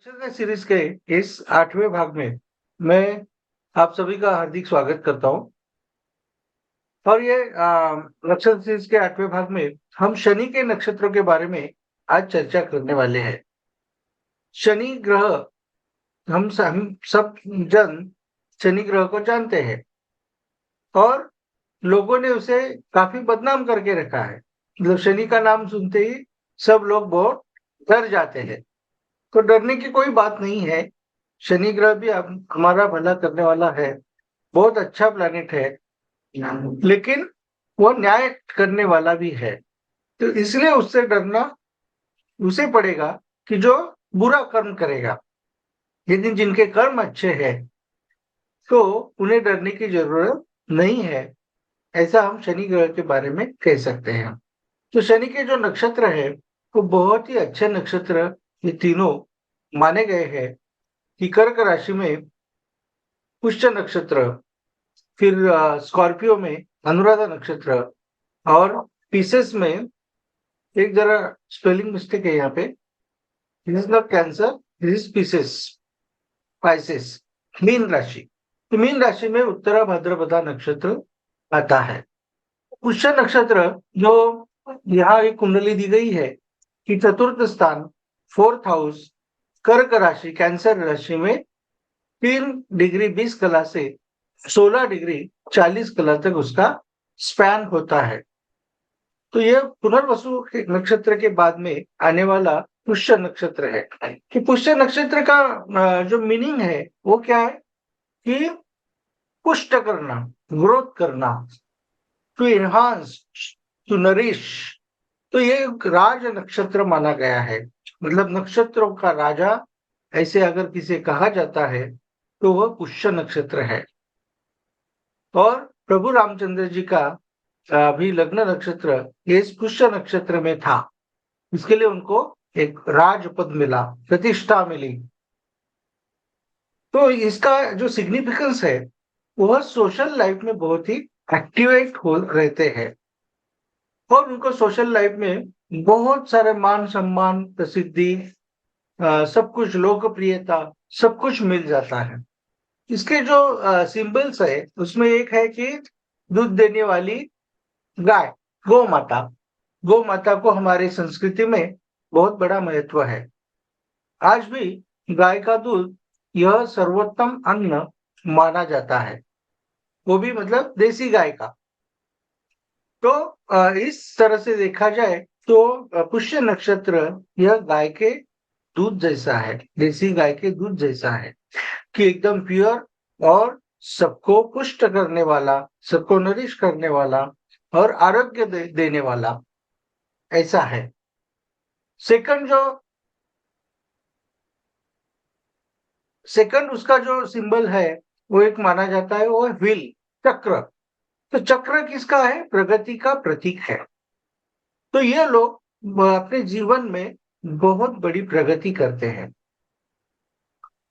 नक्षत्र सीरीज के इस 8वें भाग में मैं आप सभी का हार्दिक स्वागत करता हूं। और ये नक्षत्र सीरीज के 8वें भाग में हम शनि के नक्षत्रों के बारे में आज चर्चा करने वाले हैं। शनि ग्रह हम सब जन शनि ग्रह को जानते हैं और लोगों ने उसे काफी बदनाम करके रखा है। मतलब शनि का नाम सुनते ही सब लोग बहुत डर जाते हैं। तो डरने की कोई बात नहीं है। शनि ग्रह भी हमारा भला करने वाला है, बहुत अच्छा प्लैनेट है, लेकिन वो न्याय करने वाला भी है। तो इसलिए उससे डरना उसे पड़ेगा कि जो बुरा कर्म करेगा। यदि जिनके कर्म अच्छे हैं तो उन्हें डरने की जरूरत नहीं है। ऐसा हम शनि ग्रह के बारे में कह सकते हैं। तो शनि के जो नक्षत्र है वो बहुत ही अच्छे नक्षत्र ये तीनों माने गए हैं कि कर्क राशि में पुष्य नक्षत्र, फिर स्कॉर्पियो में अनुराधा नक्षत्र, और पीसेस में एक जरा स्पेलिंग मिस्टेक है यहाँ पे। This is not cancer, this is pieces, Pisces, mean राशि। तो मीन राशि में उत्तरा भाद्रपदा नक्षत्र आता है। पुष्य नक्षत्र जो यहाँ एक कुंडली दी गई है कि चतुर्थ स्थान, फोर्थ हाउस, कर्क राशि, कैंसर राशि में 3 डिग्री 20 कला से 16 डिग्री 40 कला तक उसका स्पैन होता है। तो यह पुनर्वसु नक्षत्र के बाद में आने वाला पुष्य नक्षत्र है। कि पुष्य नक्षत्र का जो मीनिंग है वो क्या है कि पुष्ट करना, ग्रोथ करना, टू एनहांस, टू नरिश। तो ये एक राज नक्षत्र माना गया है। मतलब नक्षत्रों का राजा ऐसे अगर किसे कहा जाता है तो वह पुष्य नक्षत्र है। और प्रभु रामचंद्र जी का भी लग्न नक्षत्र ये पुष्य नक्षत्र में था। इसके लिए उनको एक राजपद मिला, प्रतिष्ठा मिली। तो इसका जो सिग्निफिकेंस है वह सोशल लाइफ में बहुत ही एक्टिवेट हो रहते हैं और उनको सोशल लाइफ में बहुत सारे मान सम्मान, प्रसिद्धि, सब कुछ, लोकप्रियता, सब कुछ मिल जाता है। इसके जो सिंबल्स है उसमें एक है कि दूध देने वाली गाय, गौ माता। गौ माता को हमारी संस्कृति में बहुत बड़ा महत्व है। आज भी गाय का दूध यह सर्वोत्तम अन्न माना जाता है, वो भी मतलब देसी गाय का। तो इस तरह से देखा जाए तो पुष्य नक्षत्र यह गाय के दूध जैसा है, देसी गाय के दूध जैसा है कि एकदम प्योर और सबको पुष्ट करने वाला, सबको नरिश करने वाला और आरोग्य देने वाला, ऐसा है। सेकंड जो सेकंड उसका जो सिंबल है वो एक माना जाता है, वो है व्हील, चक्र। तो चक्र किसका है? प्रगति का प्रतीक है। तो ये लोग अपने जीवन में बहुत बड़ी प्रगति करते हैं,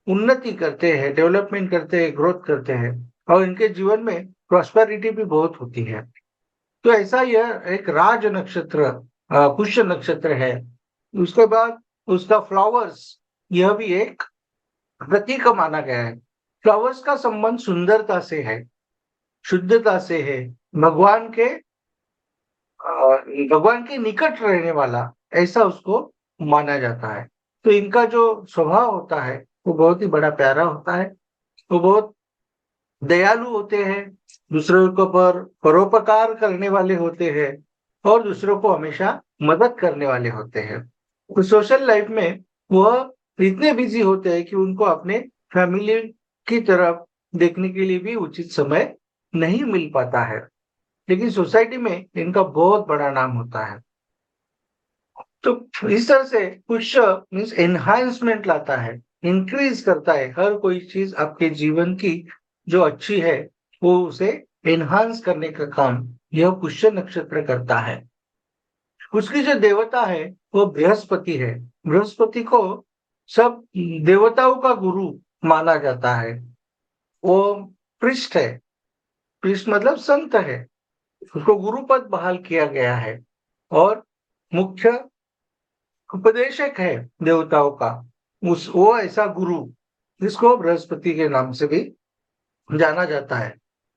उन्नति करते हैं, डेवलपमेंट करते हैं, ग्रोथ करते हैं और इनके जीवन में प्रॉस्पेरिटी भी बहुत होती है। तो ऐसा यह एक राज नक्षत्र पुष्य नक्षत्र है। उसके बाद उसका फ्लावर्स, यह भी एक प्रतीक माना गया है। फ्लावर्स का संबंध सुंदरता से है, शुद्धता से है, भगवान के भगवान के निकट रहने वाला, ऐसा उसको माना जाता है। तो इनका जो स्वभाव होता है वो बहुत ही बड़ा प्यारा होता है। वो बहुत दयालु होते हैं, दूसरों को पर परोपकार करने वाले होते हैं और दूसरों को हमेशा मदद करने वाले होते हैं। तो सोशल लाइफ में वह इतने बिजी होते हैं कि उनको अपने फैमिली की तरफ देखने के लिए भी उचित समय नहीं मिल पाता है। लेकिन सोसाइटी में इनका बहुत बड़ा नाम होता है। तो इस तरह से पुष्य मीन्स एनहांसमेंट लाता है, इंक्रीज करता है। हर कोई चीज आपके जीवन की जो अच्छी है वो उसे एनहांस करने का काम यह पुष्य नक्षत्र करता है। उसकी जो देवता है वो बृहस्पति है। बृहस्पति को सब देवताओं का गुरु माना जाता है। वो पृष्ठ है, पृष्ठ मतलब संत है, उसको गुरु पद बहाल किया गया है और मुख्य उपदेशक है देवताओं का। वो ऐसा गुरु जिसको बृहस्पति के नाम से भी जाना जाता है,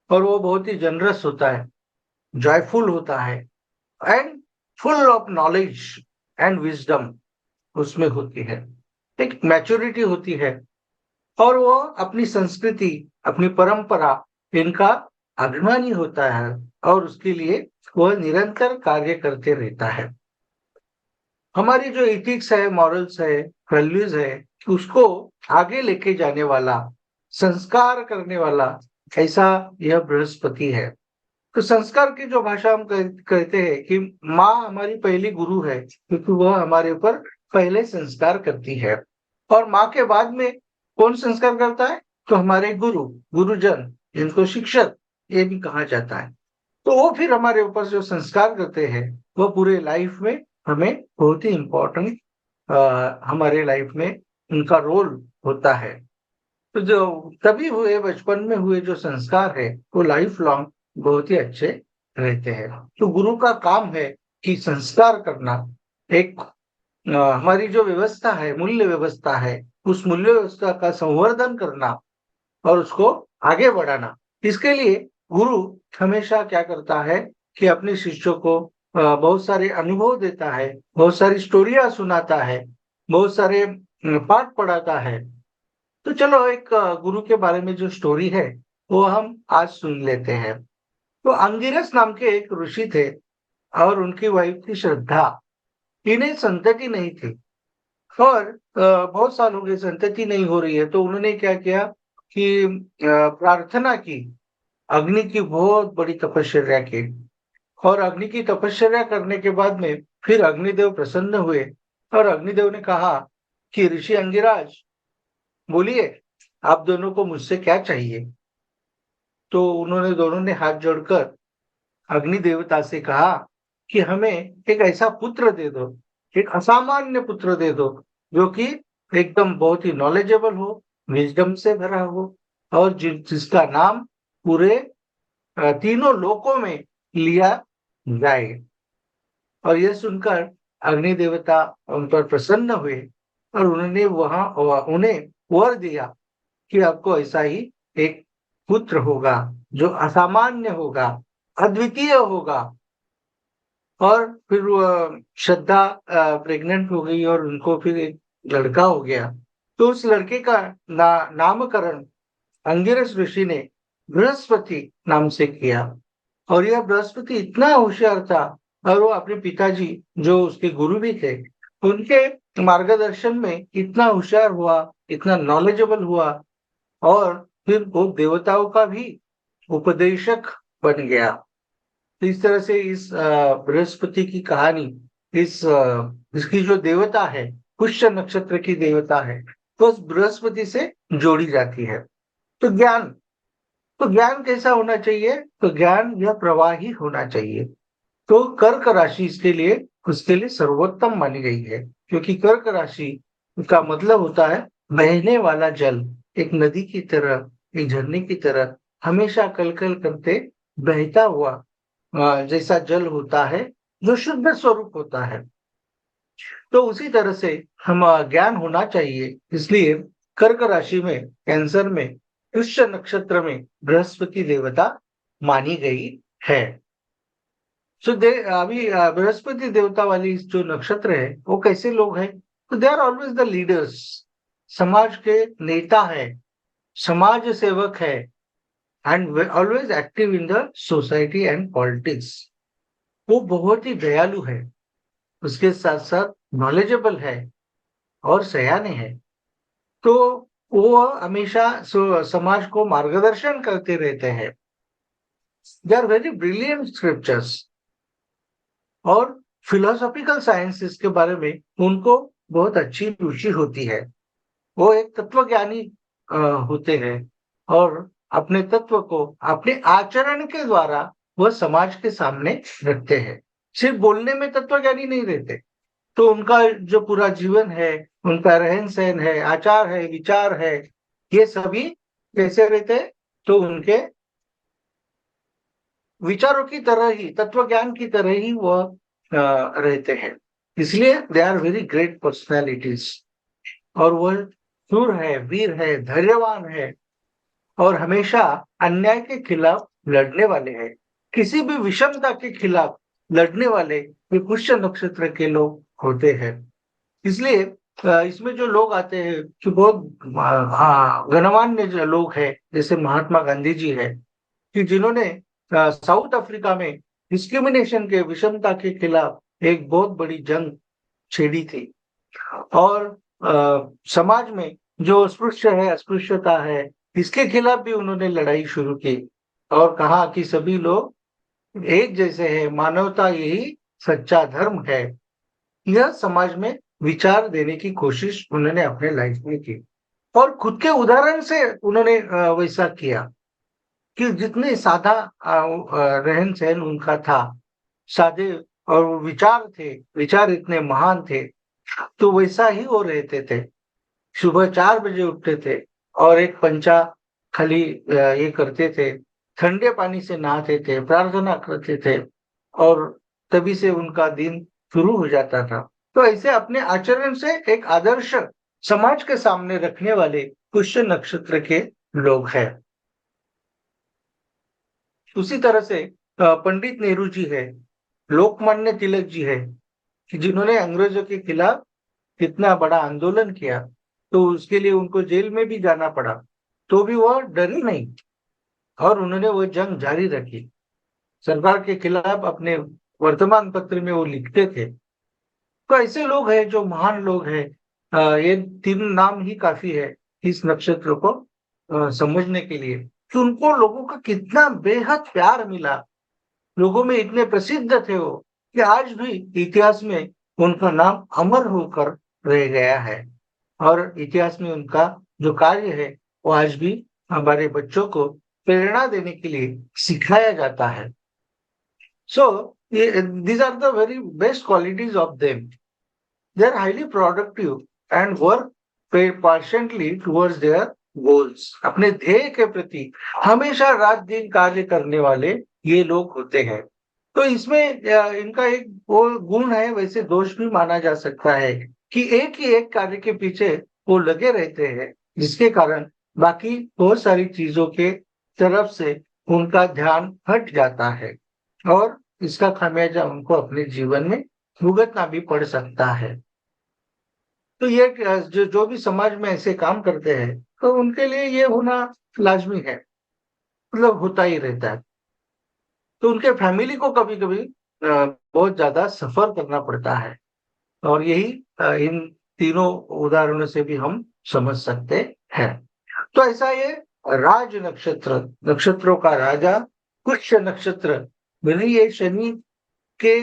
और वो बहुत ही जनरस होता है, जॉयफुल होता है, and full of knowledge and wisdom उसमें होती है, एक मैच्योरिटी होती है, और वो अपनी संस्कृति, अपनी परंपरा, इनका अभिमानी होता है, और उसके लिए वह निरंतर कार्य करते रहता है। हमारी जो एथिक्स है, मॉरल्स है, वैल्यूज है, उसको आगे लेके जाने वाला, संस्कार करने वाला, ऐसा यह बृहस्पति है। तो संस्कार की जो भाषा हम कहते हैं कि माँ हमारी पहली गुरु है, क्योंकि वह हमारे ऊपर पहले संस्कार करती है। और माँ के बाद में कौन संस्कार करता है? तो हमारे गुरु, गुरुजन, जिनको शिक्षक ये भी कहा जाता है। तो वो फिर हमारे ऊपर जो संस्कार करते हैं, वो पूरे लाइफ में हमें बहुत ही इम्पोर्टेंट, हमारे लाइफ में उनका रोल होता है। तो जो तभी हुए, बचपन में हुए जो संस्कार है, वो लाइफ लॉन्ग बहुत ही अच्छे रहते हैं। तो गुरु का काम है कि संस्कार करना, एक हमारी जो व्यवस्था है, मूल्य व्यवस्था है, उस मूल्य व्यवस्था का संवर्धन करना और उसको आगे बढ़ाना। इसके लिए गुरु हमेशा क्या करता है कि अपने शिष्यों को बहुत सारे अनुभव देता है, बहुत सारी स्टोरियां सुनाता है, बहुत सारे पाठ पढ़ाता है। तो चलो एक गुरु के बारे में जो स्टोरी है वो हम आज सुन लेते हैं। तो अंगिरस नाम के एक ऋषि थे, और उनकी वाइफ थी श्रद्धा। इन्हें संतति नहीं थी, और बहुत साल हो गए संतति नहीं हो रही है। तो उन्होंने क्या किया कि प्रार्थना की, अग्नि की बहुत बड़ी तपश्चर्या की, और अग्नि की तपश्चर्या करने के बाद में फिर अग्निदेव प्रसन्न हुए, और अग्निदेव ने कहा कि ऋषि अंगिराज, बोलिए आप दोनों को मुझसे क्या चाहिए। तो उन्होंने दोनों ने हाथ जोड़कर अग्नि देवता से कहा कि हमें एक ऐसा पुत्र दे दो, एक असामान्य पुत्र दे दो, जो कि एकदम बहुत ही नॉलेजेबल हो, विजडम से भरा हो, और जिसका नाम पूरे तीनों लोकों में लिया जाए। और यह सुनकर अग्नि देवता उन पर प्रसन्न हुए, और उन्होंने उन्हें वर दिया कि आपको ऐसा ही एक पुत्र होगा, जो असामान्य होगा, अद्वितीय होगा। और फिर श्रद्धा प्रेग्नेंट हो गई, और उनको फिर एक लड़का हो गया। तो उस लड़के का नामकरण अंगिरस ऋषि ने बृहस्पति नाम से किया। और यह बृहस्पति इतना होशियार था, और वो अपने पिताजी जो उसके गुरु भी थे, उनके मार्गदर्शन में इतना होशियार हुआ, इतना नॉलेजेबल हुआ, और फिर वो देवताओं का भी उपदेशक बन गया। तो इस तरह से इस बृहस्पति की कहानी, इसकी जो देवता है, पुष्य नक्षत्र की देवता है, तो उस बृहस्पति से जोड़ी जाती है। तो ज्ञान, तो ज्ञान कैसा होना चाहिए? तो ज्ञान यह प्रवाही होना चाहिए। तो कर्क राशि इसके लिए, उसके लिए सर्वोत्तम मानी गई है, क्योंकि कर्क राशि का मतलब होता है बहने वाला जल, एक नदी की तरह, एक झरने की तरह, हमेशा कल कल करते बहता हुआ जैसा जल होता है, जो शुद्ध स्वरूप होता है। तो उसी तरह से हम ज्ञान होना चाहिए। इसलिए कर्क राशि में, कैंसर में, पुष्य नक्षत्र में बृहस्पति देवता मानी गई है। सो अभी बृहस्पति देवता वाली जो नक्षत्र है, वो कैसे लोग हैं? तो they are always the leaders, समाज के नेता है, समाज सेवक है, and always active in the society and politics. वो बहुत ही दयालु है, उसके साथ साथ नॉलेजेबल है, और सयाने हैं। तो वो हमेशा समाज को मार्गदर्शन करते रहते हैं। They are very brilliant scriptures. और फिलोसॉफिकल साइंसेस के बारे में उनको बहुत अच्छी रुचि होती है। वो एक तत्वज्ञानी होते हैं, और अपने तत्व को अपने आचरण के द्वारा वह समाज के सामने रखते हैं। सिर्फ बोलने में तत्वज्ञानी नहीं रहते। तो उनका जो पूरा जीवन है, उनका रहन सहन है, आचार है, विचार है, ये सभी कैसे रहते हैं? तो उनके विचारों की तरह ही, तत्वज्ञान की तरह ही वह रहते हैं। इसलिए they are very great personalities. और वह शूर है, वीर है, धैर्यवान है और हमेशा अन्याय के खिलाफ लड़ने वाले हैं। किसी भी विषमता के खिलाफ लड़ने वाले ये पुष्य नक्षत्र के लोग होते हैं। इसलिए इसमें जो लोग आते हैं कि बहुत गणमान्य जो लोग हैं, जैसे महात्मा गांधी जी है, कि जिन्होंने साउथ अफ्रीका में डिस्क्रिमिनेशन के, विषमता के खिलाफ एक बहुत बड़ी जंग छेड़ी थी। और समाज में जो अस्पृश्य है, अस्पृश्यता है, इसके खिलाफ भी उन्होंने लड़ाई शुरू की और कहा कि सभी लोग एक जैसे हैं, मानवता यही सच्चा धर्म है। यह समाज में विचार देने की कोशिश उन्होंने अपने लाइफ में की और खुद के उदाहरण से उन्होंने वैसा किया कि जितने सादा रहन सहन उनका था, सादे, और वो विचार थे, विचार इतने महान थे, तो वैसा ही वो रहते थे। सुबह 4 बजे उठते थे और एक पंचा खाली ये करते थे, ठंडे पानी से नहाते थे, प्रार्थना करते थे और तभी से उनका दिन शुरू हो जाता था। तो ऐसे अपने आचरण से एक आदर्श समाज के सामने रखने वाले पुष्य नक्षत्र के लोग हैं। उसी तरह से पंडित नेहरू जी है, लोकमान्य तिलक जी है, कि जिन्होंने अंग्रेजों के खिलाफ इतना बड़ा आंदोलन किया, तो उसके लिए उनको जेल में भी जाना पड़ा, तो भी वह डरे नहीं और उन्होंने वो जंग जारी रखी। सरकार के खिलाफ अपने वर्तमान पत्र में वो लिखते थे। तो ऐसे लोग हैं जो महान लोग हैं। ये 3 नाम ही काफी है इस नक्षत्र को समझने के लिए कि उनको लोगों का कितना बेहद प्यार मिला। लोगों में इतने प्रसिद्ध थे वो कि आज भी इतिहास में उनका नाम अमर होकर रह गया है और इतिहास में उनका जो कार्य है वो आज भी हमारे बच्चों को प्रेरणा देने के लिए सिखाया जाता है। So these are the very best qualities of them. They are highly productive and work patiently towards their goals. अपने ध्येय के प्रति हमेशा रात दिन कार्य करने वाले ये लोग होते हैं। तो इसमें इनका एक वो गुण है, वैसे दोष भी माना जा सकता है कि एक ही एक कार्य के पीछे वो लगे रहते हैं, जिसके कारण बाकी बहुत सारी चीजों के तरफ से उनका ध्यान हट जाता है और इसका खामियाजा उनको अपने जीवन में भुगतना भी पड़ सकता है। तो ये जो भी समाज में ऐसे काम करते हैं, तो उनके लिए ये होना लाजमी है, मतलब होता ही रहता है। तो उनके फैमिली को कभी कभी बहुत ज्यादा सफर करना पड़ता है और यही इन तीनों उदाहरणों से भी हम समझ सकते हैं। तो ऐसा ये राज नक्षत्र, नक्षत्रों का राजा पुष्य नक्षत्र, भले ये शनि के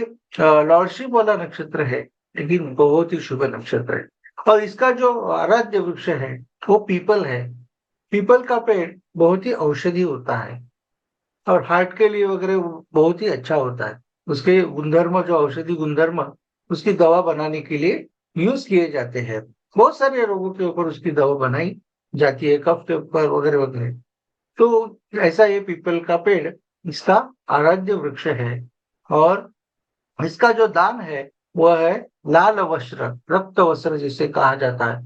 लॉर्डशिप वाला नक्षत्र है, लेकिन बहुत ही शुभ नक्षत्र है। और इसका जो आराध्य वृक्ष है वो पीपल है। पीपल का पेड़ बहुत ही औषधि होता है और हार्ट के लिए वगैरह बहुत ही अच्छा होता है। उसके गुणधर्म, जो औषधि गुणधर्म, उसकी दवा बनाने के लिए यूज किए जाते हैं। बहुत सारे रोगों के ऊपर उसकी दवा बनाई जाती है, कफ के ऊपर वगैरह वगैरह। तो ऐसा ये पीपल का पेड़ इसका आराध्य वृक्ष है और इसका जो दान है वह है लाल वस्त्र, रक्त वस्त्र जिसे कहा जाता है।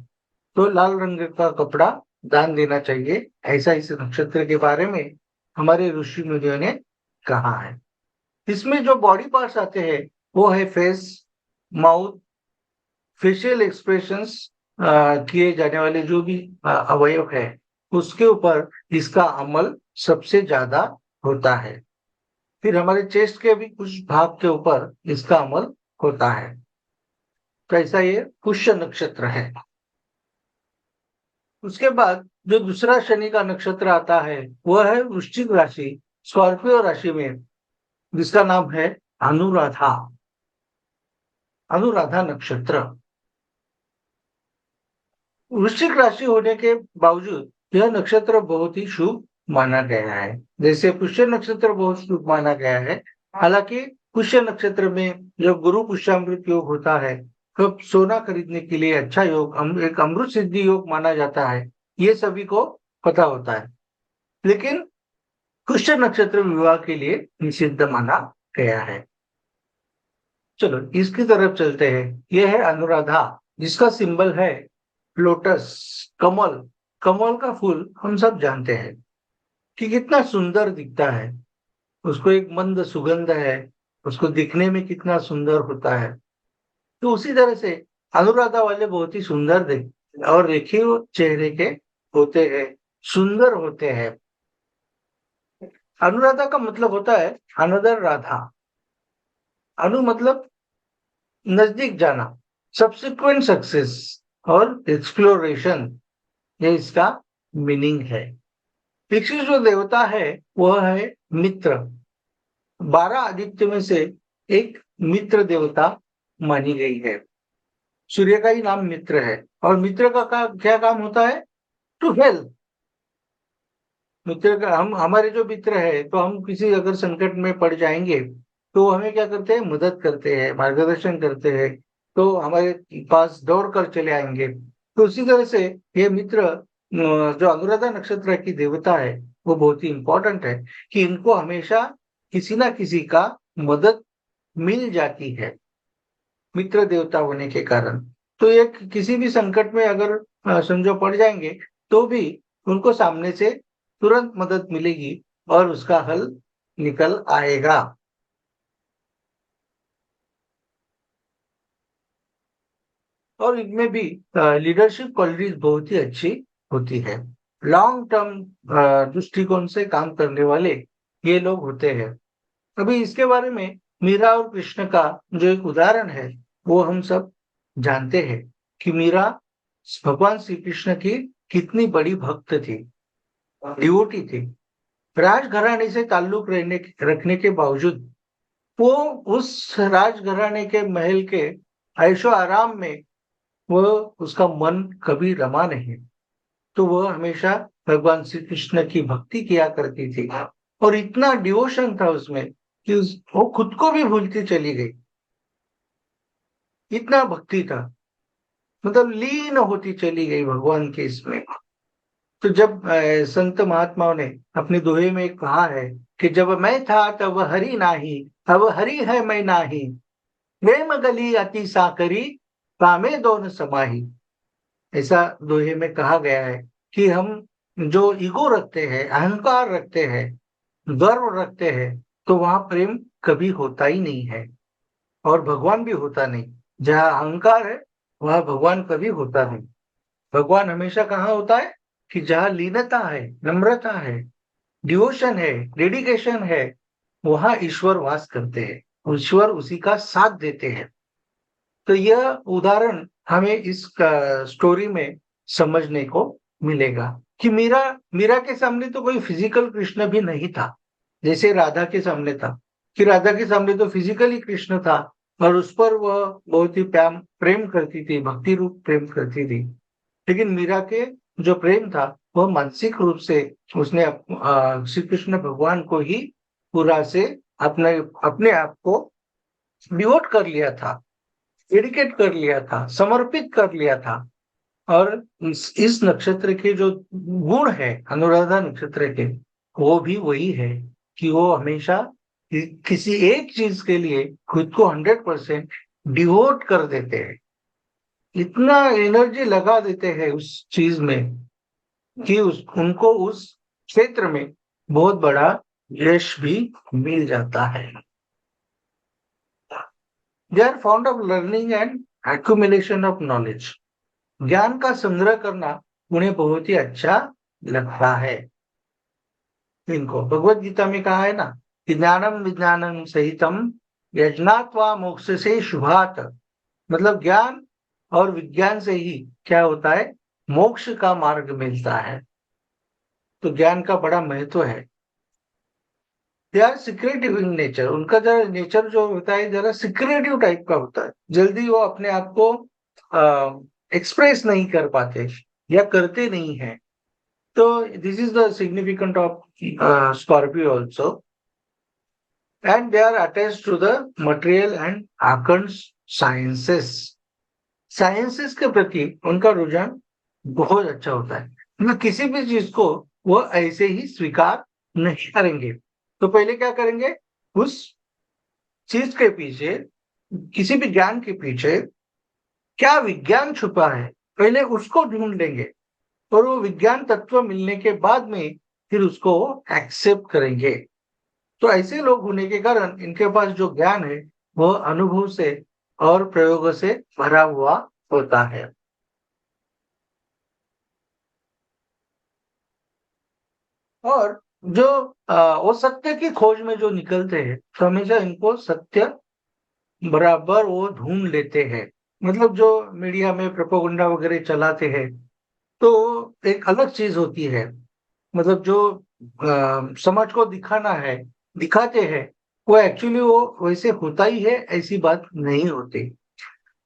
तो लाल रंग का कपड़ा दान देना चाहिए, ऐसा इस नक्षत्र के बारे में हमारे ऋषि मुनियों ने कहा है। इसमें जो बॉडी पार्ट्स आते हैं वो है फेस, माउथ, फेशियल एक्सप्रेशंस, किए जाने वाले जो भी अवयव है, उसके ऊपर इसका अमल सबसे ज्यादा होता है। फिर हमारे चेस्ट के भी कुछ भाग के ऊपर इसका अमल होता है। तो ऐसा ये पुष्य नक्षत्र है। उसके बाद जो दूसरा शनि का नक्षत्र आता है वह है वृश्चिक राशि, स्कॉर्पियो राशि में, जिसका नाम है अनुराधा, अनुराधा नक्षत्र। वृश्चिक राशि होने के बावजूद यह नक्षत्र बहुत ही शुभ माना गया है। जैसे पुष्य नक्षत्र बहुत शुभ माना गया है, हालांकि पुष्य नक्षत्र में जो गुरु पुष्यामृत योग होता है, तो सोना खरीदने के लिए अच्छा योग, एक अमृत सिद्धि योग माना जाता है, ये सभी को पता होता है। लेकिन पुष्य नक्षत्र विवाह के लिए निषिद्ध माना गया है। चलो इसकी तरफ चलते हैं। यह है अनुराधा, जिसका सिंबल है लोटस, कमल, कमल का फूल हम सब जानते हैं कि कितना सुंदर दिखता है। उसको एक मंद सुगंध है, उसको दिखने में कितना सुंदर होता है। तो उसी तरह से अनुराधा वाले बहुत ही सुंदर दिख और रेखीय चेहरे के होते हैं, सुंदर होते हैं। अनुराधा का मतलब होता है अनदर राधा। अनु मतलब नजदीक जाना, सब्सिक्वेंट सक्सेस और एक्सप्लोरेशन, ये इसका मीनिंग है। पिछली जो देवता है वह है मित्र। 12 आदित्य में से एक मित्र देवता मानी गई है। सूर्य का ही नाम मित्र है और मित्र का क्या काम होता है? To help. मित्र का हम हमारे जो मित्र है तो हम किसी अगर संकट में पड़ जाएंगे तो हमें क्या करते हैं? मदद करते हैं, मार्गदर्शन करते हैं, तो हमारे पास दौड़ कर चले आएंगे। तो उसी तरह से ये मित्र जो अनुराधा नक्षत्र की देवता है वो बहुत ही इंपॉर्टेंट है कि इनको हमेशा किसी ना किसी का मदद मिल जाती है मित्र देवता होने के कारण। तो ये किसी भी संकट में अगर समझो पड़ जाएंगे तो भी उनको सामने से तुरंत मदद मिलेगी और उसका हल निकल आएगा। और इनमें भी लीडरशिप क्वालिटीज बहुत ही अच्छी होती है। लॉन्ग टर्म दृष्टिकोण से काम करने वाले ये लोग होते हैं। अभी इसके बारे में मीरा और कृष्ण का जो एक उदाहरण है वो हम सब जानते हैं कि मीरा भगवान श्री कृष्ण की कितनी बड़ी भक्त थी, डिवोटी थी। राजघराने से ताल्लुक रखने के बावजूद वो उस राजघराने के महल के ऐशो आराम में वो उसका मन कभी रमा नहीं। तो वह हमेशा भगवान श्री कृष्ण की भक्ति किया करती थी और इतना डिवोशन था उसमें कि वो खुद को भी भूलती चली गई। इतना भक्ति था, मतलब लीन होती चली गई भगवान के इसमें। तो जब संत महात्माओं ने अपने दोहे में कहा है कि जब मैं था तब हरि नाही, अब हरि है मैं नाही, प्रेम गली अति साकरी, कामे दोन समाही। ऐसा दोहे में कहा गया है कि हम जो ईगो रखते हैं, अहंकार रखते हैं, गर्व रखते हैं, तो वहां प्रेम कभी होता ही नहीं है और भगवान भी होता नहीं। जहाँ अहंकार है वहां भगवान कभी होता नहीं। भगवान हमेशा कहाँ होता है? कि जहाँ लीनता है, नम्रता है, डिवोशन है, डेडिकेशन है, वहां ईश्वर वास करते हैं, ईश्वर उसी का साथ देते हैं। तो यह उदाहरण हमें इस स्टोरी में समझने को मिलेगा कि मीरा मीरा के सामने तो कोई फिजिकल कृष्ण भी नहीं था जैसे राधा के सामने था। कि राधा के सामने तो फिजिकली कृष्ण था और उस पर वह बहुत ही प्रेम करती थी, भक्ति रूप प्रेम करती थी। लेकिन मीरा के जो प्रेम था वह मानसिक रूप से उसने श्री कृष्ण भगवान को ही पूरा से अपने अपने आप को डिवोट कर लिया था, डेडिकेट कर लिया था, समर्पित कर लिया था। और इस नक्षत्र के जो गुण है अनुराधा नक्षत्र के, वो भी वही है कि वो हमेशा किसी एक चीज के लिए खुद को 100% डिवोट कर देते हैं। इतना एनर्जी लगा देते हैं उस चीज में कि उनको उस क्षेत्र में बहुत बड़ा यश भी मिल जाता है। They are fond of learning and accumulation of knowledge. ज्ञान का संग्रह करना उन्हें बहुत ही अच्छा लगता है। इनको भगवत गीता में कहा है ना कि ज्ञानम विज्ञानम सहितम यज्ञात्वा मोक्ष से शुभात। मतलब ज्ञान और विज्ञान से ही क्या होता है? मोक्ष का मार्ग मिलता है। तो ज्ञान का बड़ा महत्व है। They are secretive in nature. उनका जरा नेचर जो होता है जरा सिक्रेटिव टाइप का होता है। जल्दी वो अपने आप को एक्सप्रेस नहीं कर पाते या करते नहीं है। तो this is the significant of Scorpio also. And they are attached to the material and आकर्ष साइंसेस। साइंसेस के प्रति उनका रुझान बहुत अच्छा होता है। मतलब किसी भी चीज को वो ऐसे ही स्वीकार नहीं करेंगे। तो पहले क्या करेंगे? उस चीज के पीछे, किसी भी ज्ञान के पीछे क्या विज्ञान छुपा है, पहले उसको ढूंढ लेंगे और वो विज्ञान तत्व मिलने के बाद में फिर उसको एक्सेप्ट करेंगे। तो ऐसे लोग होने के कारण इनके पास जो ज्ञान है वो अनुभव से और प्रयोगों से भरा हुआ होता है। और जो वो सत्य की खोज में जो निकलते हैं तो हमेशा इनको सत्य बराबर वो ढूंढ लेते हैं। मतलब जो मीडिया में प्रोपेगेंडा वगैरह चलाते हैं तो एक अलग चीज होती है। मतलब जो समाज को दिखाना है दिखाते हैं वो एक्चुअली वो वैसे होता ही है ऐसी बात नहीं होती।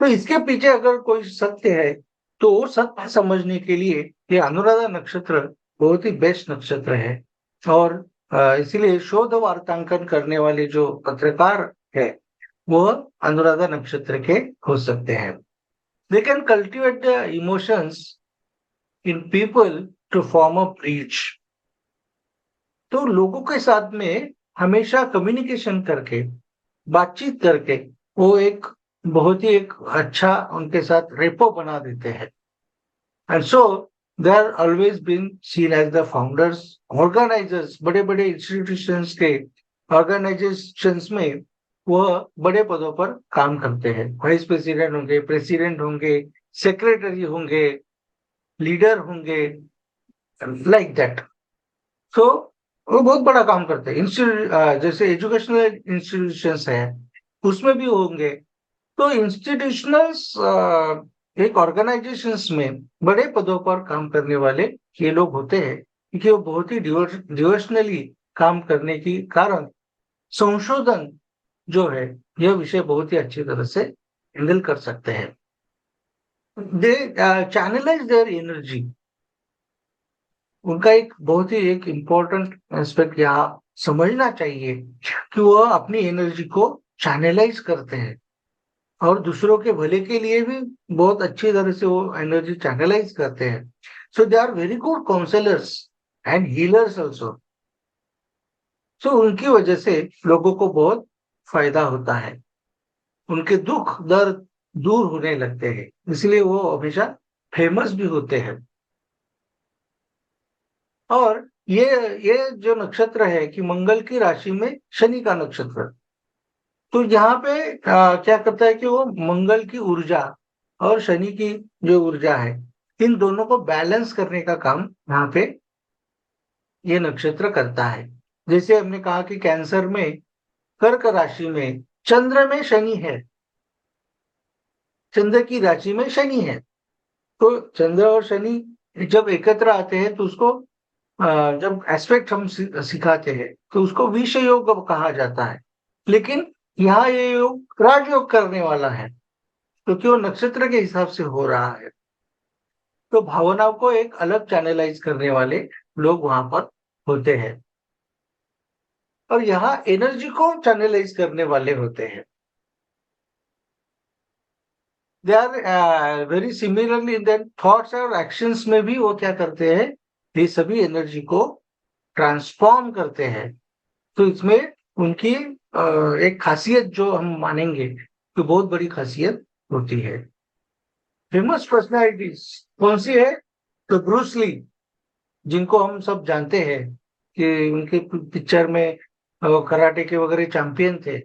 तो इसके पीछे अगर कोई सत्य है तो वो सत्य समझने के लिए ये अनुराधा नक्षत्र बहुत ही बेस्ट नक्षत्र है। और इसीलिए शोध वार्तांकन करने वाले जो पत्रकार है वो अनुराधा नक्षत्र के हो सकते हैं। They can cultivate the emotions in people to form a bridge. तो लोगों के साथ में हमेशा कम्युनिकेशन करके बातचीत करके वो एक बहुत ही एक अच्छा उनके साथ रेपो बना देते हैं। And so they are always been seen as the founders organisers. बड़े बड़े इंस्टीट्यूशंस के ऑर्गेनाइजेशंस में वह बड़े पदों पर काम करते हैं। वाइस प्रेसिडेंट होंगे, सेक्रेटरी होंगे, लीडर होंगे, लाइक दैट। सो वो बहुत बड़ा काम करते हैं। जैसे एजुकेशनल इंस्टीट्यूशंस है उसमें भी होंगे। तो इंस्टीट्यूशनल्स एक ऑर्गेनाइजेशंस में बड़े पदों पर काम करने वाले ये लोग होते हैं क्योंकि वो बहुत ही डिवोशनली काम करने के कारण संशोधन जो है यह विषय बहुत ही अच्छी तरह से हैंडल कर सकते हैं। दे चैनलाइज देयर एनर्जी। उनका एक बहुत ही एक इम्पोर्टेंट एस्पेक्ट यहाँ समझना चाहिए कि वह अपनी एनर्जी को चैनलाइज करते हैं और दूसरों के भले के लिए भी बहुत अच्छी तरह से वो एनर्जी चैनलाइज करते हैं। So they are very good counsellors and healers also. So उनकी वजह से लोगों को बहुत फायदा होता है। उनके दुख दर्द दूर होने लगते हैं इसलिए वो हमेशा फेमस भी होते हैं। और ये जो नक्षत्र है कि मंगल की राशि में शनि का नक्षत्र। तो यहाँ पे क्या करता है कि वो मंगल की ऊर्जा और शनि की जो ऊर्जा है इन दोनों को बैलेंस करने का काम यहाँ पे ये नक्षत्र करता है। जैसे हमने कहा कि कैंसर में कर्क राशि में चंद्र में शनि है, चंद्र की राशि में शनि है। तो चंद्र और शनि जब एकत्र आते हैं तो उसको जब एस्पेक्ट हम सिखाते हैं तो उसको विषय योग कहा जाता है। लेकिन यहाँ ये योग राजयोग करने वाला है क्योंकि वो नक्षत्र के हिसाब से हो रहा है। तो भावनाओं को एक अलग चैनलाइज करने वाले लोग वहां पर होते हैं और यहाँ एनर्जी को चैनलाइज करने वाले होते हैं। They are very similarly in that thoughts और एक्शंस में भी वो क्या करते हैं, ये सभी एनर्जी को ट्रांसफॉर्म करते हैं। तो इसमें उनकी एक खासियत जो हम मानेंगे तो बहुत बड़ी खासियत होती है। फेमस पर्सनालिटीज कौन सी है? तो ब्रूस ली, जिनको हम सब जानते हैं कि उनके पिक्चर में कराटे के वगैरह चैंपियन थे।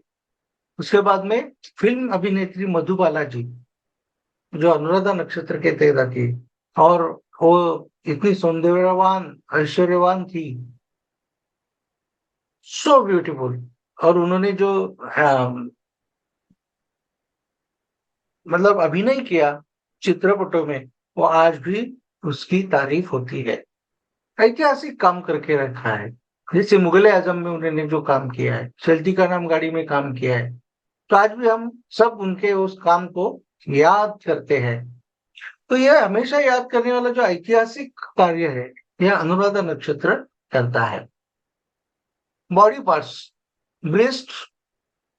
उसके बाद में फिल्म अभिनेत्री मधुबाला जी जो अनुराधा नक्षत्र के तहत आती है और वो इतनी सौंदर्यवान ऐश्वर्यवान थी, सो ब्यूटीफुल। और उन्होंने जो मतलब अभिनय किया चित्रपटों में वो आज भी उसकी तारीफ होती है। ऐतिहासिक काम करके रखा है। जैसे मुगले आजम में उन्होंने जो काम किया है, चलती का नाम गाड़ी में काम किया है। तो आज भी हम सब उनके उस काम को याद करते हैं। तो यह हमेशा याद करने वाला जो ऐतिहासिक कार्य है यह अनुराधा नक्षत्र करता है। बॉडी पार्ट्स, ब्रेस्ट,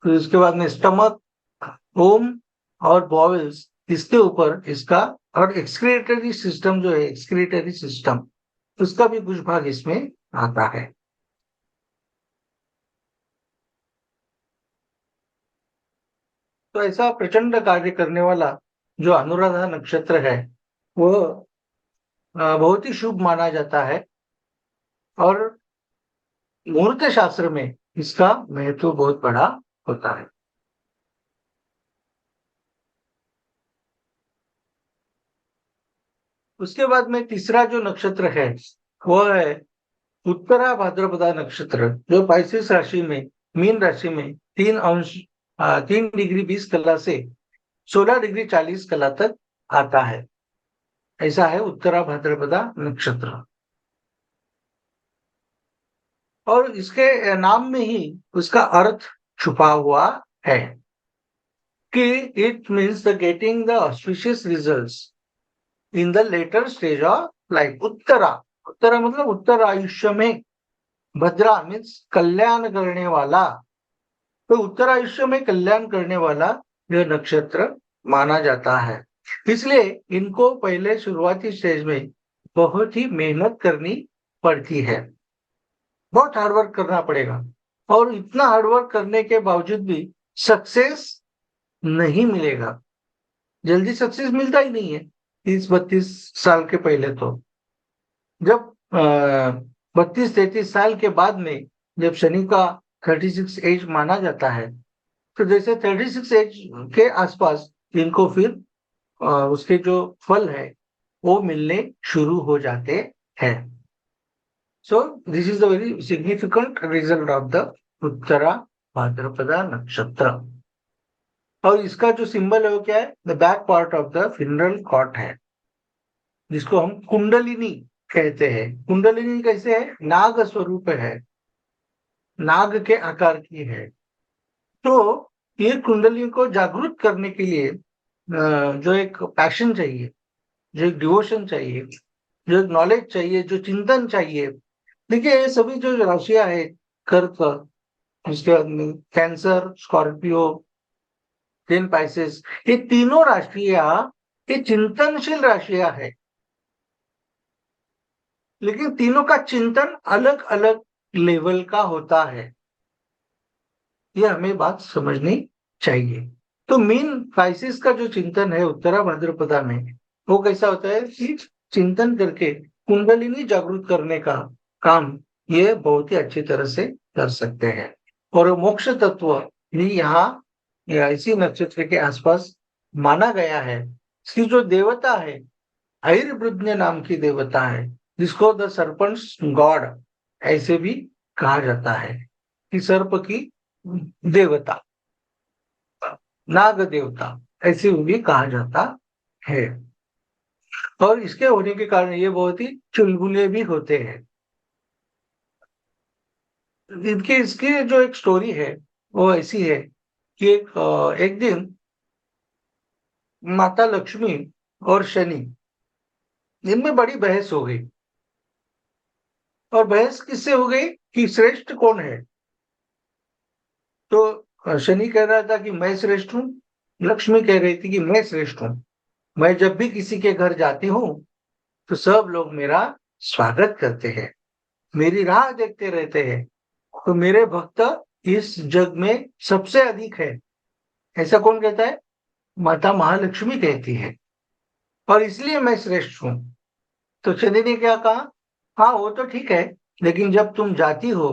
फिर उसके बाद में स्टमक, ओम और बॉवल्स, इसके ऊपर इसका और एक्सक्रीटरी सिस्टम जो है एक्सक्रीटरी सिस्टम उसका भी कुछ भाग इसमें आता है। तो ऐसा प्रचंड कार्य करने वाला जो अनुराधा नक्षत्र है वो बहुत ही शुभ माना जाता है और मुहूर्त शास्त्र में इसका महत्व बहुत बड़ा होता है। उसके बाद में तीसरा जो नक्षत्र है वो है उत्तरा भाद्रपदा नक्षत्र, जो पाइसेस राशि में, मीन राशि में 3 डिग्री 20 कला से 16 डिग्री 40 कला तक आता है। ऐसा है उत्तरा भाद्रपदा नक्षत्र। और इसके नाम में ही उसका अर्थ छुपा हुआ है कि it means the getting the auspicious results in the later stage of life. Uttara, Uttara मतलब उत्तर आयुष्य में, भद्रा मीन्स कल्याण करने वाला, तो उत्तर आयुष्य में कल्याण करने वाला यह नक्षत्र माना जाता है। इसलिए इनको पहले शुरुआती स्टेज में बहुत ही मेहनत करनी पड़ती है, बहुत हार्डवर्क करना पड़ेगा, और इतना हार्डवर्क करने के बावजूद भी सक्सेस नहीं मिलेगा। जल्दी सक्सेस मिलता ही नहीं है 30-32 साल के पहले। तो जब 32-33 साल के बाद में जब शनि का 36 एज माना जाता है, तो जैसे 36 एज के आसपास इनको फिर उसके जो फल है वो मिलने शुरू हो जाते हैं। So this is the very significant result of the Uttara Bhadrapada नक्षत्र। और इसका जो सिंबल है वो क्या है? The back part of the funeral cot है, जिसको हम कुंडलिनी कहते हैं। कुंडलिनी कैसे है? नाग स्वरूप है, नाग के आकार की है। तो ये कुंडली को जागृत करने के लिए जो एक पैशन चाहिए, जो एक डिवोशन चाहिए, जो एक नॉलेज चाहिए, जो चिंतन चाहिए। देखिए ये सभी जो राशियां है, कर्क, उसके बाद में कैंसर, स्कॉर्पियो, देन पाइसेस, ये तीनों राशियां ये चिंतनशील राशियां है, लेकिन तीनों का चिंतन अलग अलग लेवल का होता है। ये हमें बात समझनी चाहिए। तो मीन क्राइसिस का जो चिंतन है उत्तरा भाद्रपदा में, वो कैसा होता है कि चिंतन करके कुंडलिनी जागृत करने का काम ये बहुत ही अच्छी तरह से कर सकते हैं। और मोक्ष तत्व भी यहाँ इसी नक्षत्र के आसपास माना गया है। इसकी जो देवता है आयुर्वृद्ध नाम की देवता है, जिसको द सर्पेंट्स गॉड ऐसे भी कहा जाता है, कि सर्प की देवता, नाग देवता ऐसे भी कहा जाता है। और इसके होने के कारण ये बहुत ही चुलबुले भी होते हैं। इनकी इसकी जो एक स्टोरी है वो ऐसी है कि एक दिन माता लक्ष्मी और शनि, इनमें बड़ी बहस हो गई। और बहस किससे हो गई कि श्रेष्ठ कौन है? तो शनि कह रहा था कि मैं श्रेष्ठ हूँ, लक्ष्मी कह रही थी कि मैं श्रेष्ठ हूँ। मैं जब भी किसी के घर जाती हूँ तो सब लोग मेरा स्वागत करते हैं, मेरी राह देखते रहते हैं, तो मेरे भक्त इस जग में सबसे अधिक है। ऐसा कौन कहता है? माता महालक्ष्मी कहती है, और इसलिए मैं श्रेष्ठ हूँ। तो शनि ने क्या कहा? हाँ वो तो ठीक है, लेकिन जब तुम जाती हो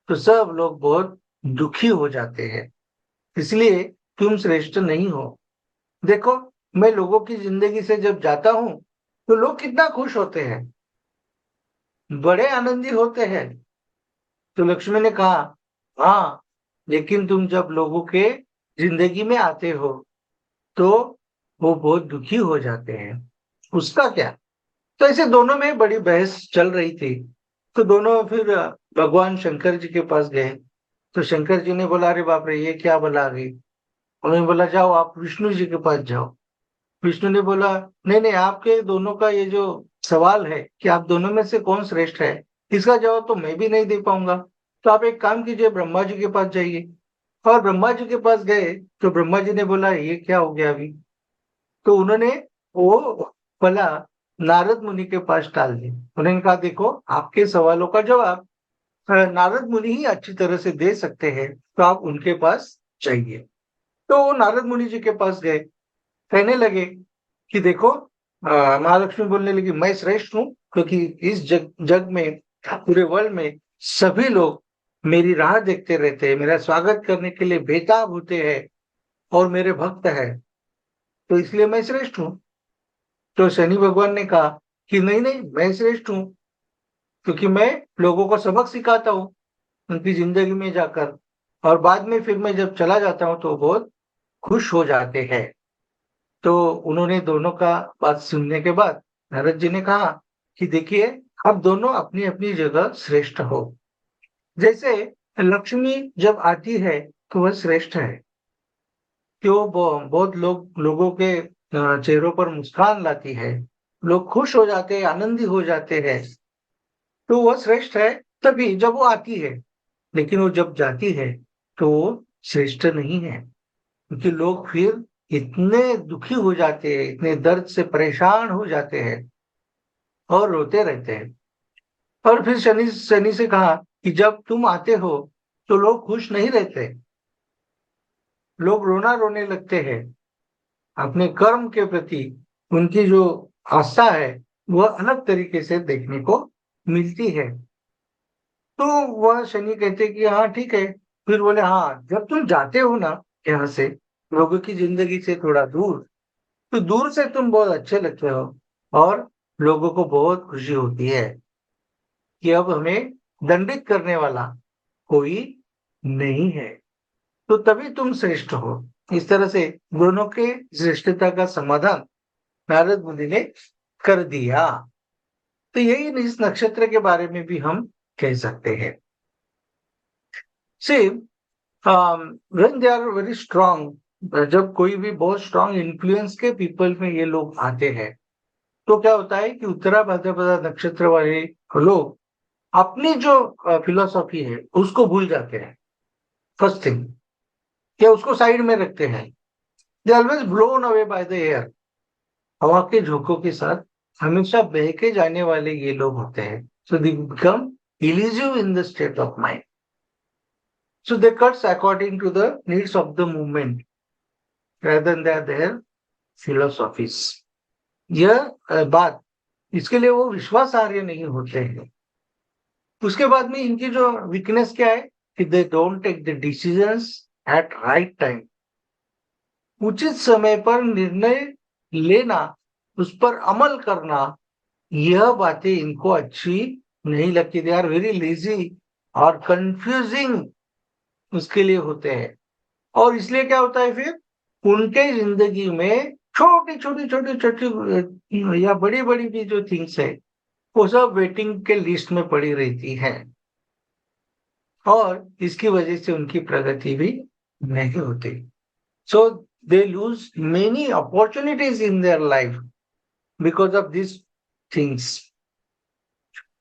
तो सब लोग बहुत दुखी हो जाते हैं, इसलिए तुम श्रेष्ठ नहीं हो। देखो, मैं लोगों की जिंदगी से जब जाता हूँ तो लोग कितना खुश होते हैं, बड़े आनंदी होते हैं। तो लक्ष्मी ने कहा, हाँ, लेकिन तुम जब लोगों के जिंदगी में आते हो तो वो बहुत दुखी हो जाते हैं, उसका क्या? तो ऐसे दोनों में बड़ी बहस चल रही थी। तो दोनों फिर भगवान शंकर जी के पास गए। तो शंकर जी ने बोला, अरे बाप रे, ये क्या बला आ गई। उन्होंने बोला, जाओ आप विष्णु जी के पास जाओ। विष्णु ने बोला, नहीं नहीं, आपके दोनों का ये जो सवाल है कि आप दोनों में से कौन श्रेष्ठ है, इसका जवाब तो मैं भी नहीं दे पाऊंगा। तो आप एक काम कीजिए, ब्रह्मा जी के पास जाइए। और ब्रह्मा जी के पास गए तो ब्रह्मा जी ने बोला, ये क्या हो गया अभी? तो उन्होंने वो भला नारद मुनि के पास डाल दी। उन्होंने कहा, देखो, आपके सवालों का जवाब नारद मुनि ही अच्छी तरह से दे सकते हैं, तो आप उनके पास जाइए। तो वो नारद मुनि जी के पास गए, कहने लगे कि देखो, महालक्ष्मी बोलने लगी, मैं श्रेष्ठ हूँ क्योंकि इस जग जग में, पूरे वर्ल्ड में सभी लोग मेरी राह देखते रहते हैं, मेरा स्वागत करने के लिए बेताब होते हैं और मेरे भक्त हैं, तो इसलिए मैं श्रेष्ठ हूँ। तो शनि भगवान ने कहा कि नहीं नहीं, मैं श्रेष्ठ हूँ क्योंकि मैं लोगों को सबक सिखाता हूँ उनकी जिंदगी में जाकर, और बाद में फिर मैं जब चला जाता हूँ तो वो बहुत खुश हो जाते हैं। तो उन्होंने दोनों का बात सुनने के बाद नारद जी ने कहा कि देखिए, आप दोनों अपनी अपनी जगह श्रेष्ठ हो। जैसे लक्ष्मी जब आती है तो वह श्रेष्ठ है, कि वो बहुत लोगों के चेहरों पर मुस्कान लाती है, लोग खुश हो जाते हैं, आनंदी हो जाते हैं, तो वह श्रेष्ठ है तभी जब वो आती है। लेकिन वो जब जाती है तो वो श्रेष्ठ नहीं है, क्योंकि लोग फिर इतने दुखी हो जाते हैं, इतने दर्द से परेशान हो जाते हैं और रोते रहते हैं। और फिर शनि शनि से कहा कि जब तुम आते हो तो लोग खुश नहीं रहते, लोग रोना रोने लगते हैं अपने कर्म के प्रति। उनकी जो आस्था है वह अलग तरीके से देखने को मिलती है। तो वह शनि कहते कि हाँ ठीक है। फिर बोले, हाँ जब तुम जाते हो ना यहाँ से, लोगों की जिंदगी से थोड़ा दूर, तो दूर से तुम बहुत अच्छे लगते हो और लोगों को बहुत खुशी होती है कि अब हमें दंडित करने वाला कोई नहीं है, तो तभी तुम श्रेष्ठ हो। इस तरह से दोनों के श्रेष्ठता का समाधान नारद मुनि ने कर दिया। तो यही इस नक्षत्र के बारे में भी हम कह सकते हैं। से when they are very strong, जब कोई भी बहुत स्ट्रांग इन्फ्लुएंस के पीपल में ये लोग आते हैं, तो क्या होता है कि उत्तरा भाद्रपदा नक्षत्र वाले लोग अपनी जो फिलोसॉफी है उसको भूल जाते हैं। फर्स्ट थिंग, क्या उसको साइड में रखते हैं। They always blown away by the air, हवा के झोंकों के साथ हमेशा बहके जाने वाले ये लोग होते हैं। So they become illusive in the state of mind, so they cuts according to the needs of the movement rather than their philosophies। यह बात, इसके लिए वो विश्वासार्ह नहीं होते हैं। उसके बाद में इनकी जो वीकनेस क्या है कि they don't take the decisions at right time. उचित समय पर निर्णय लेना, उस पर अमल करना, यह बातें इनको अच्छी नहीं लगती। दे आर वेरी लेजी और कंफ्यूजिंग उसके लिए होते हैं। और इसलिए क्या होता है फिर उनके जिंदगी में छोटी छोटी छोटी छोटी या बड़ी बड़ी भी जो थिंग्स है वो सब वेटिंग के लिस्ट में पड़ी रहती है, और इसकी वजह से उनकी प्रगति भी नहीं होती। So they lose many opportunities in their life because of this things.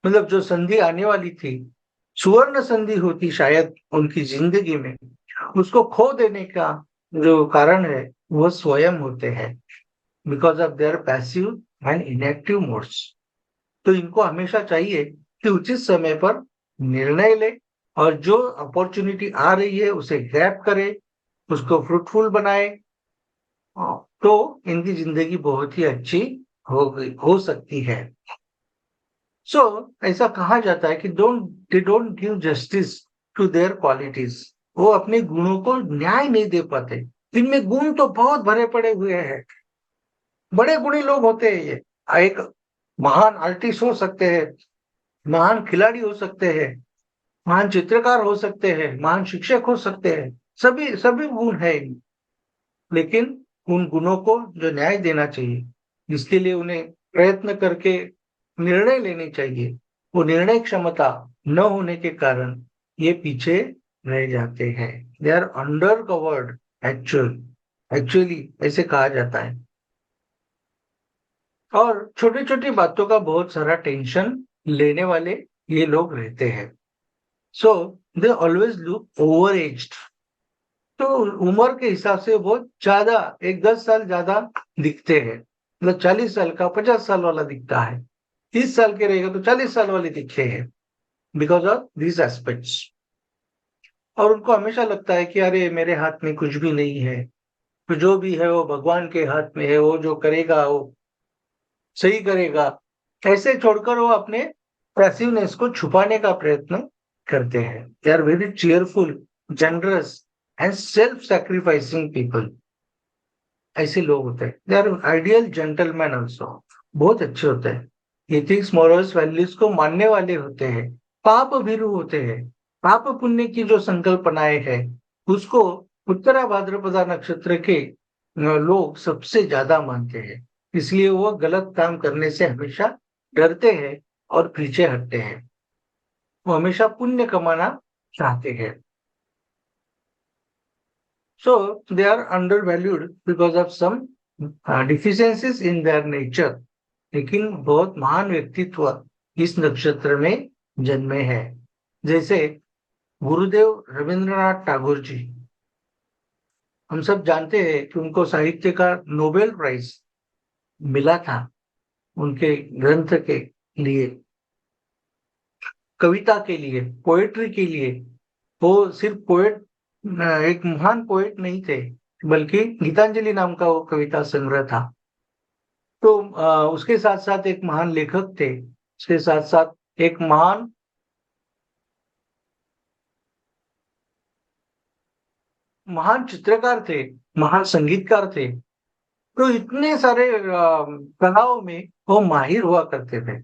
मतलब जो संधि आने वाली थी, सुवर्ण संधि होती शायद उनकी जिंदगी में, उसको खो देने का जो कारण है वो स्वयं होते हैं, because of their passive and inactive modes. तो इनको हमेशा चाहिए कि उचित समय पर निर्णय ले, और जो अपॉर्चुनिटी आ रही है उसे ग्रैब करे, उसको फ्रूटफुल बनाए, तो इनकी जिंदगी बहुत ही अच्छी हो सकती है। सो ऐसा कहा जाता है कि they don't give justice to their qualities. वो अपने गुणों को न्याय नहीं दे पाते। इनमें गुण तो बहुत भरे पड़े हुए हैं, बड़े गुणी लोग होते हैं ये। एक महान आर्टिस्ट हो सकते हैं, महान खिलाड़ी हो सकते हैं, महान चित्रकार हो सकते हैं, महान शिक्षक हो सकते हैं, सभी सभी गुण है इनमें। लेकिन उन गुणों को जो न्याय देना चाहिए, जिसके लिए उन्हें प्रयत्न करके निर्णय लेने चाहिए, वो निर्णय क्षमता न होने के कारण ये पीछे रह जाते हैं। They are under covered actually ऐसे कहा जाता है। और छोटी छोटी बातों का बहुत सारा टेंशन लेने वाले ये लोग रहते हैं। So they always look over aged. तो उम्र के हिसाब से बहुत ज्यादा, एक 10 साल ज्यादा दिखते हैं। मतलब 40 साल का 50 साल वाला दिखता है, 30 साल के रहेगा तो 40 साल वाले दिखते हैं, बिकॉज ऑफ दिस एस्पेक्ट्स। और उनको हमेशा लगता है कि अरे मेरे हाथ में कुछ भी नहीं है, तो जो भी है वो भगवान के हाथ में है, वो जो करेगा वो सही करेगा, ऐसे छोड़कर वो अपने पैसिवनेस को छुपाने का प्रयत्न करते हैं। They are very cheerful, generous and self sacrificing people. ऐसे लोग होते हैं। They are ideal gentleman also, बहुत अच्छे होते हैं। एथिक्स मॉरल्स वैल्यूज को मानने वाले होते हैं। पाप भीरु होते हैं। पाप पुण्य की जो संकल्पनाएं हैं उसको उत्तरा भाद्रपदा नक्षत्र के लोग सबसे ज्यादा मानते हैं। इसलिए वो गलत काम करने से हमेशा डरते हैं और पीछे हटते हैं। वो हमेशा पुण्य कमाना चाहते हैं। So they are undervalued because of some deficiencies in their nature. लेकिन बहुत महान व्यक्तित्व इस नक्षत्र में जन्मे हैं। जैसे गुरुदेव रविंद्रनाथ टैगोर जी। हम सब जानते हैं कि उनको साहित्य का नोबेल प्राइज मिला था उनके ग्रंथ के लिए, कविता के लिए, पोएट्री के लिए। वो सिर्फ पोएट, एक महान पोएट नहीं थे, बल्कि गीतांजलि नाम का वो कविता संग्रह था। तो उसके साथ साथ एक महान लेखक थे, उसके साथ साथ एक महान महान चित्रकार थे, महान संगीतकार थे। तो इतने सारे कलाओं में वो माहिर हुआ करते थे।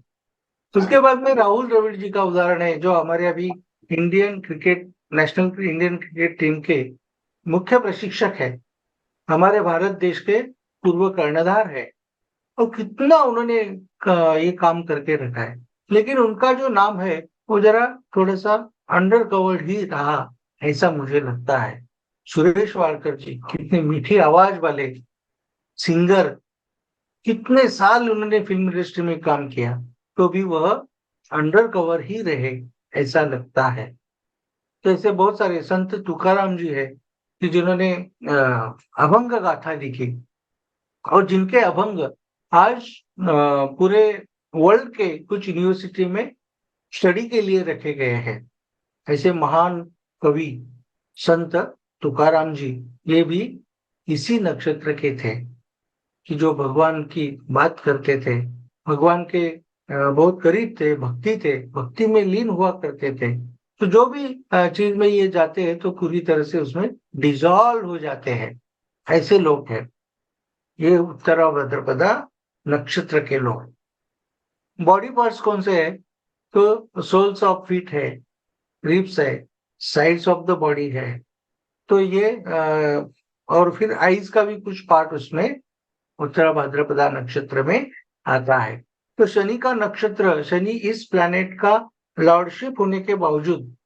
उसके बाद में राहुल द्रविड़ जी का उदाहरण है, जो हमारे अभी Indian cricket, national Indian cricket team के मुख्य प्रशिक्षक है, हमारे भारत देश के पूर्व कर्णधार है। और कितना उन्होंने ये काम करके रखा है। लेकिन उनका जो नाम है वो जरा थोड़ा सा अंडर कवर्ड ही रहा, ऐसा मुझे लगता है। सुरेश वाडकर जी कितने मीठी आवाज वाले सिंगर, कितने साल उन्होंने फिल्म इंडस्ट्री में काम किया, तो भी वह अंडर कवर ही रहे, ऐसा लगता है। तो ऐसे बहुत सारे संत तुकाराम जी है कि जिन्होंने अभंग गाथा लिखी, और जिनके अभंग आज पूरे वर्ल्ड के कुछ यूनिवर्सिटी में स्टडी के लिए रखे गए हैं। ऐसे महान कवि संत तुकाराम जी, ये भी इसी नक्षत्र के थे कि जो भगवान की बात करते थे, भगवान के बहुत करीब थे, भक्ति थे, भक्ति में लीन हुआ करते थे। तो जो भी चीज में ये जाते हैं तो पूरी तरह से उसमें डिजॉल्व हो जाते हैं। ऐसे लोग हैं ये उत्तरा भाद्रपदा नक्षत्र के लोग। बॉडी पार्ट्स कौन से है? तो सोल्स ऑफ फीट है, रिब्स है, साइड्स ऑफ द बॉडी है। तो ये और फिर आईज का भी कुछ पार्ट उसमें उत्तरा भाद्रपदा नक्षत्र में आता है। तो शनि का नक्षत्र, शनि इस प्लैनेट का लॉर्डशिप होने के बावजूद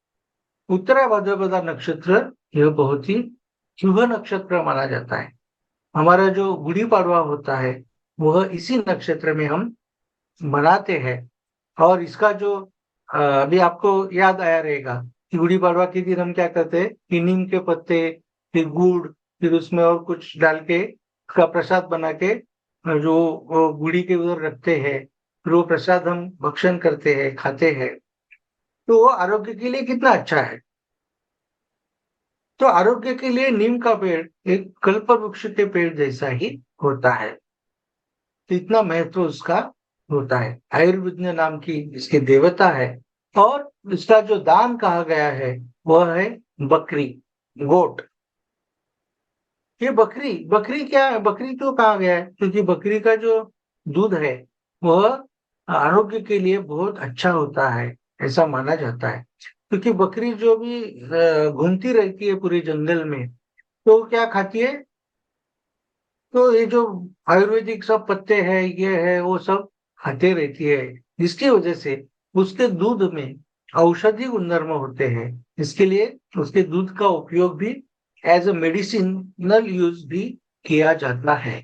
उत्तरा भाद्रपदा नक्षत्र यह बहुत ही शुभ नक्षत्र माना जाता है। हमारा जो गुड़ी पाड़वा होता है वह इसी नक्षत्र में हम मनाते हैं। और इसका जो अभी आपको याद आया रहेगा कि गुड़ी पाड़वा के दिन हम क्या करते हैं कि नीम के पत्ते, फिर गुड़, फिर उसमें और कुछ डाल के उसका प्रसाद बना के जो वो गुड़ी के उधर रखते हैं, फिर वो प्रसाद हम भक्षण करते हैं, खाते हैं। तो वो आरोग्य के लिए कितना अच्छा है। तो आरोग्य के लिए नीम का पेड़ एक कल्प वृक्ष के पेड़ जैसा ही होता है। तो इतना महत्व उसका होता है। आयुर्विज्ञ नाम की इसकी देवता है। और इसका जो दान कहा गया है वह है बकरी, गोट। ये बकरी, बकरी क्या है, बकरी क्यों कहा गया है? क्योंकि बकरी का जो दूध है वह आरोग्य के लिए बहुत अच्छा होता है, ऐसा माना जाता है। क्योंकि बकरी जो भी घूमती रहती है पूरे जंगल में, तो वो क्या खाती है? तो ये जो आयुर्वेदिक सब पत्ते हैं, ये है वो सब खाते रहती है, जिसकी वजह से उसके दूध में औषधि गुणधर्म होते हैं। इसके लिए उसके दूध का उपयोग भी एज अ मेडिसिनल यूज भी किया जाता है।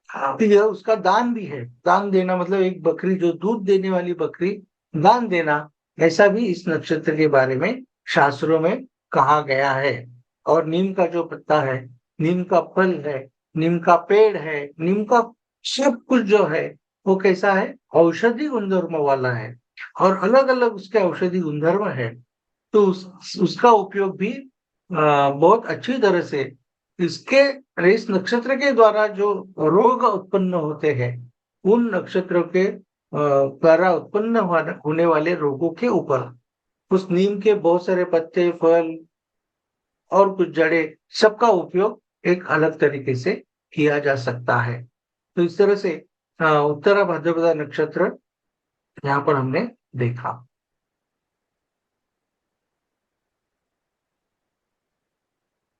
तो यह उसका दान भी है। दान देना मतलब एक बकरी, जो दूध देने वाली बकरी, दान देना, ऐसा भी इस नक्षत्र के बारे में शास्त्रों में कहा गया है। और नीम का जो पत्ता है, नीम का फल है, नीम का पेड़ है, नीम का सब कुछ जो है वो कैसा है? औषधि गुणधर्म वाला है। और अलग अलग उसके औषधि गुणधर्म है। तो उसका उपयोग भी बहुत अच्छी तरह से इसके, इस नक्षत्र के द्वारा जो रोग उत्पन्न होते हैं उन नक्षत्रों के द्वारा उत्पन्न होने वाले रोगों के ऊपर। उस नीम के बहुत सारे पत्ते, फल और कुछ जड़ें, सबका उपयोग एक अलग तरीके से किया जा सकता है। तो इस तरह से उत्तरा भाद्रपदा नक्षत्र यहाँ पर हमने देखा।